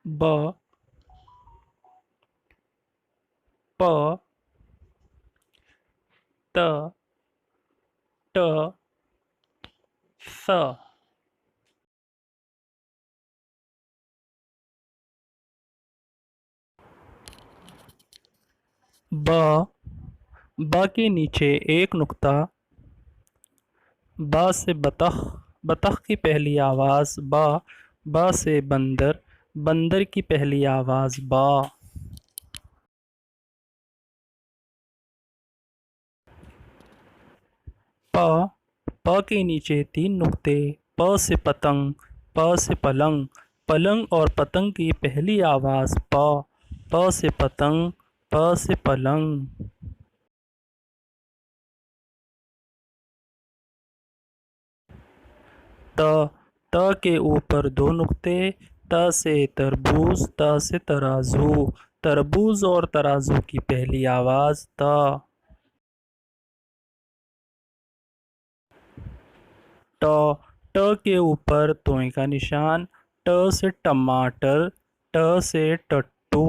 ب پ ت ٹ ث با کے نیچے ایک نقطہ، با سے بطخ، بطخ کی پہلی آواز با، با سے بندر، بندر کی پہلی آواز با۔ پا کے نیچے تین نقطے، پ سے پتنگ، پ سے پلنگ، پلنگ اور پتنگ کی پہلی آواز پ، پ سے پتنگ، پ سے پلنگ۔ ت کے اوپر دو نقطے، ت سے تربوز، ت سے ترازو، تربوز اور ترازو کی پہلی آواز ت۔ ٹ کے اوپر توئیں کا نشان، ٹ سے ٹماٹر، ٹ سے ٹٹو،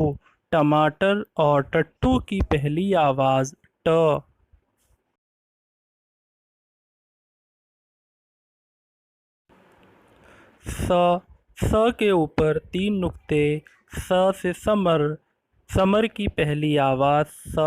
ٹماٹر اور ٹٹو کی پہلی آواز ٹ۔ ث کے اوپر تین نقطے، ث سے ثمر، ثمر کی پہلی آواز ث۔